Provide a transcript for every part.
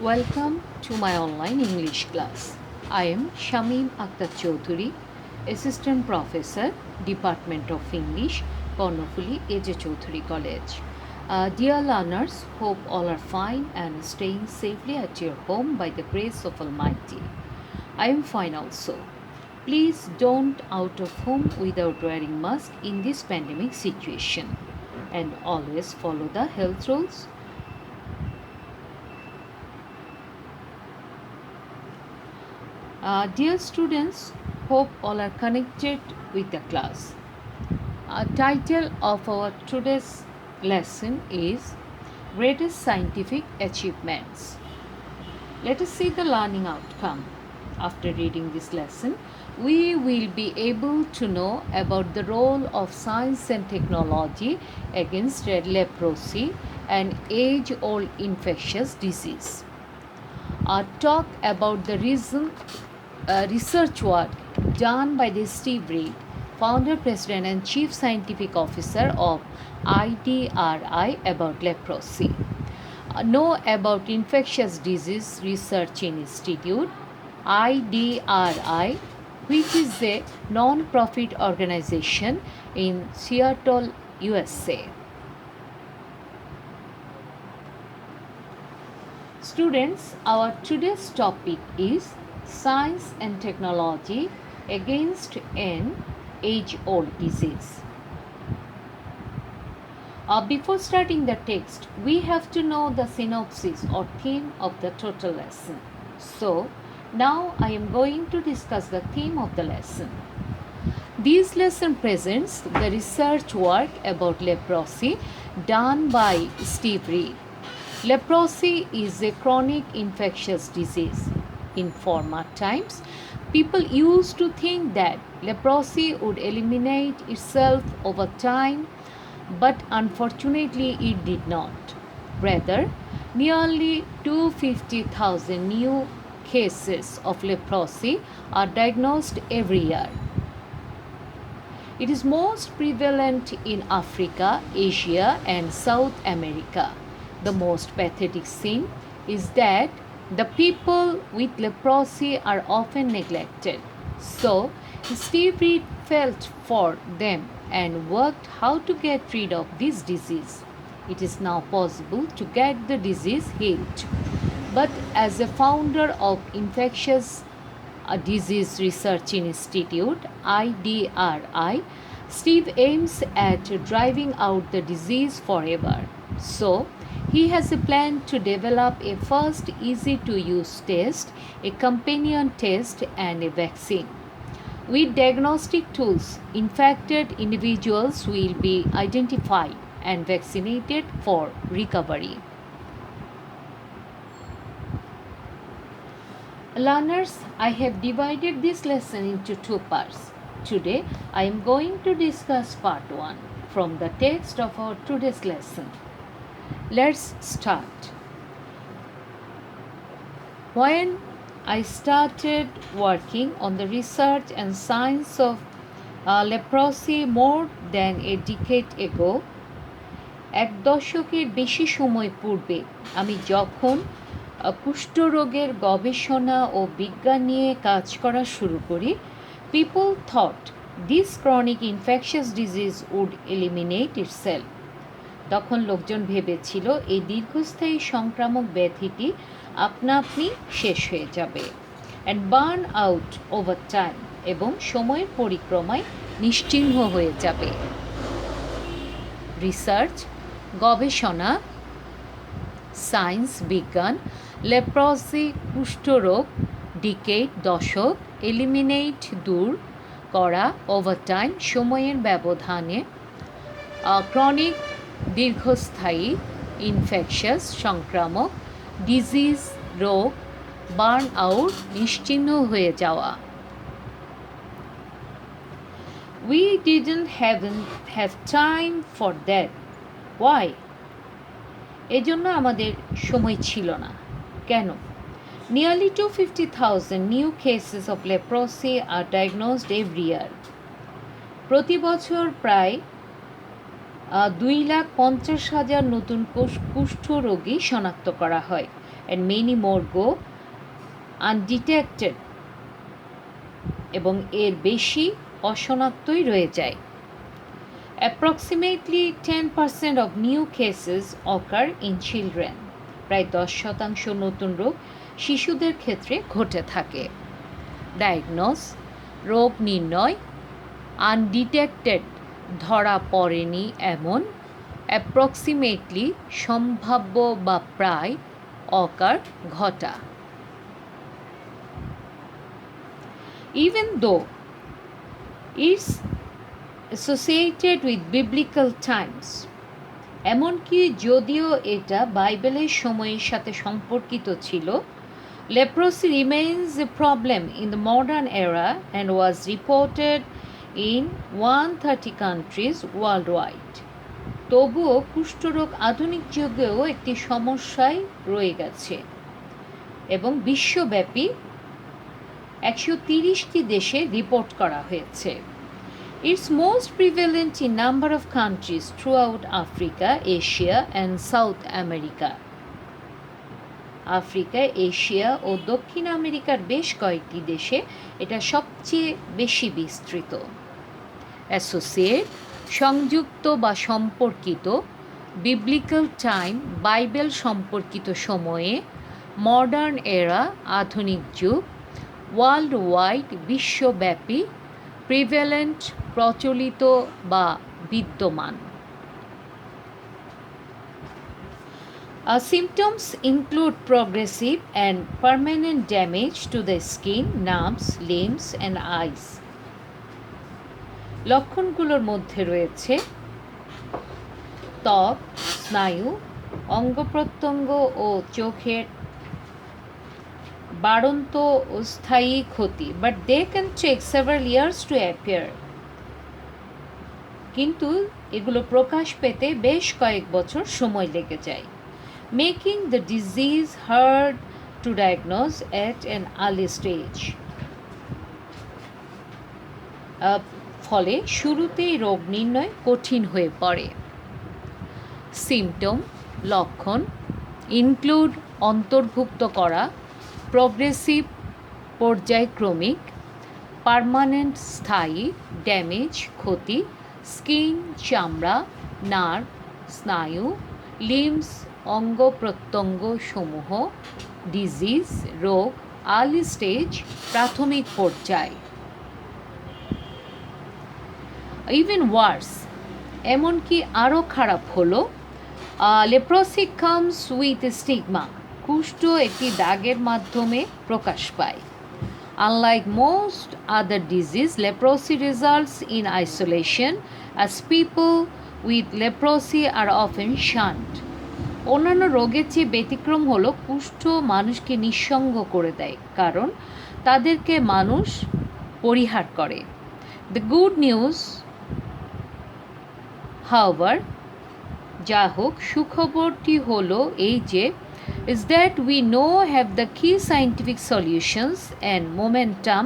Welcome to my online English class. I am Shamim Akhtar Chaudhuri, Assistant Professor, Department of English, Kornofuli A.J. Chaudhuri College. Dear learners, hope all are fine and staying safely at your home by the grace of Almighty. I am fine also. Please don't out of home without wearing mask in this pandemic situation and always follow the health rules. Dear students, hope all are connected with the class. Title of our today's lesson is Greatest Scientific Achievements. Let us see the learning outcome. After reading this lesson, we will be able to know about the role of science and technology against leprosy, an age-old infectious disease. Talk about the research work done by the Steve Reed, founder, president, and chief scientific officer of IDRI about leprosy. Know about Infectious Disease Research Institute, IDRI, which is a non-profit organization in Seattle, USA. Students, our today's topic is Science and Technology against an age-old disease. Before starting the text, we have to know the synopsis or theme of the total lesson. So, now I am going to discuss the theme of the lesson. This lesson presents the research work about leprosy done by Steve Reed. Leprosy is a chronic infectious disease. In former times, people used to think that leprosy would eliminate itself over time, but unfortunately it did not. Rather, nearly 250,000 new cases of leprosy are diagnosed every year. It is most prevalent in Africa, Asia, and South America. The most pathetic thing is that the people with leprosy are often neglected. So, Steve Reed felt for them and worked how to get rid of this disease. It is now possible to get the disease healed. But as a founder of Infectious Disease Research Institute, IDRI, Steve aims at driving out the disease forever. So, he has a plan to develop a first easy to use test, a companion test, and a vaccine. With diagnostic tools, infected individuals will be identified and vaccinated for recovery. Learners, I have divided this lesson into two parts. Today, I am going to discuss part 1 from the text of our today's lesson. Let's start. When I started working on the research and science of leprosy more than a decade ago, এক দশকের বেশি সময় পূর্বে আমি যখন কুষ্ঠরোগের গবেষণা ও বিজ্ঞান নিয়ে কাজ করা শুরু করি, people thought this chronic infectious disease would eliminate itself. তখন লোকজন ভেবেছিল এই দীর্ঘস্থায়ী সংক্রামক ব্যাধিটি আপনা আপনি শেষ হয়ে যাবে and burn out over time এবং সময়ের পরিক্রমায় নিশ্চিহ্ন হয়ে যাবে। রিসার্চ গবেষণা, সায়েন্স বিজ্ঞান, লেপ্রসি কুষ্ঠরোগ, ডিকেড দশক, এলিমিনেট দূর করা, ওভারটাইম সময়ের ব্যবধানে, ক্রনিক দীর্ঘস্থায়ী, ইনফেকশাস সংক্রামক, ডিজিজ রোগ, বার্ন আউট নিশ্চিহ্ন হয়ে যাওয়া। We didn't have time for that. Why? এজন্য আমাদের সময় ছিল না। কেন? Nearly 250,000 new cases of leprosy are diagnosed every year. প্রতি বছর প্রায় 2,50,000 নতুন কুষ্ঠ রোগী শনাক্ত করা হয় and many more go undetected এবং এর বেশি অশনাক্তই রয়ে যায়। Approximately 10% of new cases occur in children. প্রায় 10% নতুন রোগ শিশুদের ক্ষেত্রে ঘটে থাকে। ডায়াগনোস, রোগ নির্ণয়, আনডিটেক্টেড, ধরা পড়েনি এমন, অ্যাপ্রক্সিমেটলি, সম্ভাব্য বা প্রায়, অকার, ঘটা। Even though it's associated with biblical times, এমনকি যদিও এটা বাইবেলের সময়ের সাথে সম্পর্কিত ছিল, leprosy remains a problem in the modern era and was reported in 130 countries worldwide. তবুও কুষ্ঠরোগ আধুনিক যুগেও একটি সমস্যায় রয়ে গেছে এবং বিশ্বব্যাপী 130টি দেশে রিপোর্ট করা হয়েছে। It's most prevalent in number of countries throughout Africa, Asia and South America. Africa, Asia ও দক্ষিণ আমেরিকার বেশ কয়েকটি দেশে এটা সবচেয়ে বেশি বিস্তৃত। অ্যাসোসিয়েট, সংযুক্ত বা সম্পর্কিত, বিবলিক্যাল টাইম, বাইবেল সম্পর্কিত সময়ে, মডার্ন এরা, আধুনিক যুগ, ওয়ার্ল্ড ওয়াইড, বিশ্বব্যাপী, প্রিভ্যালেন্ট, প্রচলিত বা বিদ্যমান। Symptoms include progressive and permanent damage to the skin, nerves, limbs and eyes. লক্ষণগুলোর মধ্যে রয়েছে ত্বক, স্নায়ু, অঙ্গ-প্রত্যঙ্গ ও চোখের বাড়ন্ত ও স্থায়ী ক্ষতি, but they can take several years to appear. কিন্তু এগুলো প্রকাশ পেতে বেশ কয়েক বছর সময় লেগে যায়। Making the disease hard to diagnose at an early stage. ফলে শুরুতেই রোগ নির্ণয় কঠিন হয়ে পড়ে। সিমটম, লক্ষণ, ইনক্লুড, অন্তর্ভুক্ত করা, প্রগ্রেসিভ, পর্যায়ক্রমিক, পার্মানেন্ট, স্থায়ী, ড্যামেজ, ক্ষতি, স্কিন, চামড়া, নার্ভ, স্নায়ু, লিম্বস, অঙ্গ প্রত্যঙ্গ সমূহ, ডিজিজ, রোগ, আর্লি স্টেজ, প্রাথমিক পর্যায়। ইভেন ওয়ার্স, এমনকি আরও খারাপ হলো, লেপ্রসি কামস উইথ স্টিগমা, কুষ্ঠ একটি দাগের মাধ্যমে প্রকাশ পায়। Unlike most other disease, leprosy results in isolation as people with leprosy are often shunned. অন্যান্য রোগের চেয়ে ব্যতিক্রম হলো কুষ্ঠ মানুষকে নিঃসঙ্গ করে দেয়, কারণ তাদেরকে মানুষ পরিহার করে। The good news, however, যা হোক, সুখবরটি হলো এই যে, is that we now have the key scientific solutions and momentum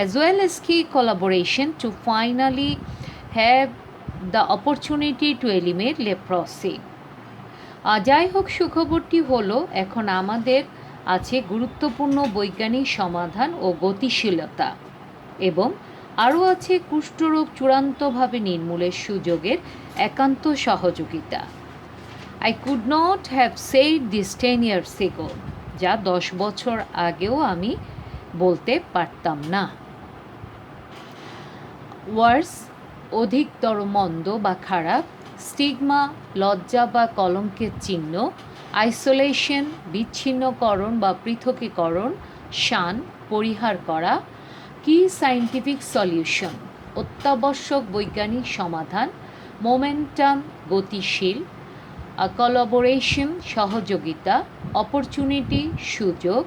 as well as key collaboration to finally have the opportunity to eliminate leprosy. যাই হোক, সুখবরটি হলো এখন আমাদের আছে গুরুত্বপূর্ণ বৈজ্ঞানিক সমাধান ও গতিশীলতা এবং আরও আছে কুষ্ঠরোগ চূড়ান্তভাবে নির্মূলের সুযোগের একান্ত সহযোগিতা। I could not have said this 10 years ago, যা 10 বছর আগেও আমি বলতে পারতাম না। ওয়ার্স, অধিকতর মন্দ বা খারাপ, স্টিগমা, লজ্জা বা কলঙ্কের চিহ্ন, আইসোলেশন, বিচ্ছিন্নকরণ বা পৃথকীকরণ, শান, পরিহার করা, কি সায়েন্টিফিক সলিউশন, অত্যাবশ্যক বৈজ্ঞানিক সমাধান, মোমেন্টাম, গতিশীল, কোলাবোরেশন, সহযোগিতা, অপরচুনিটি, সুযোগ,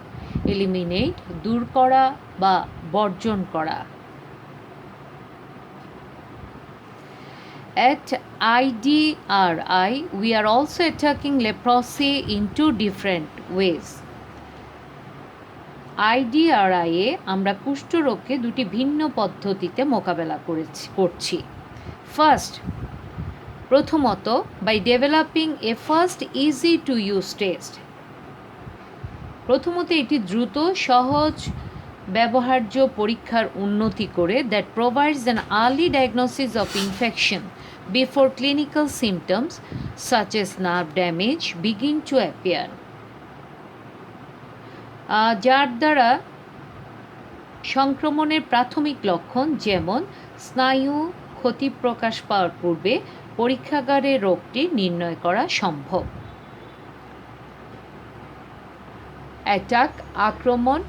এলিমিনেট, দূর করা বা বর্জন করা। At IDRI, we are also attacking leprosy in two different ways. IDRI এ আমরা কুষ্ঠরোগকে দুটি ভিন্ন পদ্ধতিতে মোকাবেলা করছি। ফার্স্ট, প্রথমত, by developing a fast easy to use test. প্রথমত এটি দ্রুত সহজ ব্যবহার্য পরীক্ষার উন্নতি করে that provides an early diagnosis of infection before clinical symptoms such as nerve damage begin to appear, যার দ্বারা সংক্রমণের প্রাথমিক লক্ষণ যেমন স্নায়ু ক্ষতি প্রকাশ পাওয়ার পূর্বে পরীক্ষাগারে রোগটি নির্ণয় করা সম্ভব। অ্যাটাক আক্রমণ,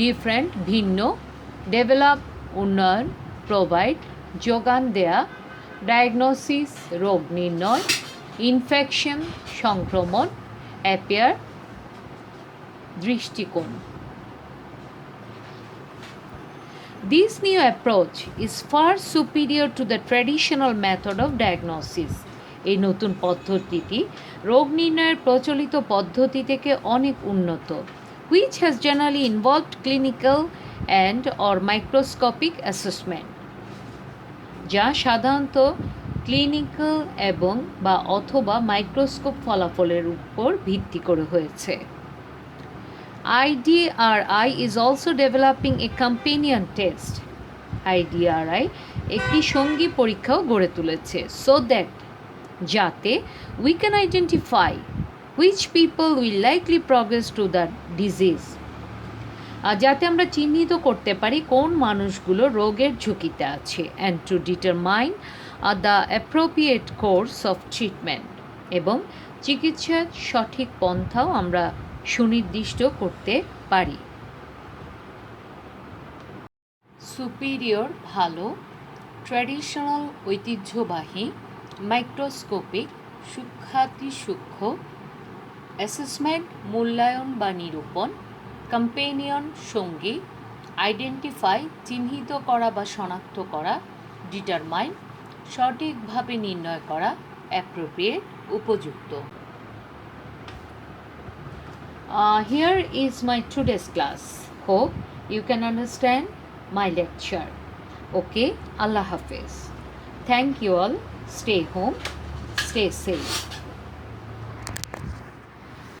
ডিফারেন্ট ভিন্ন, ডেভেলপ উন্নয়ন, প্রোভাইড যোগান দেয়া, ডায়াগনোসিস রোগ নির্ণয়, ইনফেকশন সংক্রমণ, অ্যাপিয়ার দৃষ্টিকোণ। This new approach is far superior to the traditional method of diagnosis. এই নতুন পদ্ধতিটি রোগ নির্ণয়ের প্রচলিত পদ্ধতি থেকে অনেক উন্নত, which has generally involved clinical and or microscopic assessment, যা সাধারণত ক্লিনিক্যাল এবং বা অথবা মাইক্রোস্কোপ ফলাফলের উপর ভিত্তি করে হয়েছে। IDRI is also developing a companion test. IDRI একটি সঙ্গী পরীক্ষাও গড়ে তুলেছে so that যাতে we can identify which people will likely progress to the disease, যাতে আমরা চিহ্নিত করতে পারি কোন মানুষগুলো রোগের ঝুঁকিতে আছে and to determine the appropriate course of treatment, এবং চিকিৎসার সঠিক পন্থাও আমরা সুনির্দিষ্ট করতে পারি। সুপিরিয়র ভালো, ট্র্যাডিশনাল ঐতিহ্যবাহী, মাইক্রোস্কোপিক সূক্ষ্মাতিসূক্ষ্ম, অ্যাসেসমেন্ট মূল্যায়ন বা নিরূপণ, কম্পেনিয়ন সঙ্গী, আইডেন্টিফাই চিহ্নিত করা বা শনাক্ত করা, ডিটারমাইন সঠিকভাবে নির্ণয় করা, অ্যাপ্রোপ্রিয়েট উপযুক্ত। Here is my today's class. Hope you can understand my lecture. Okay, Allah Hafiz. Thank you all. Stay home, stay safe.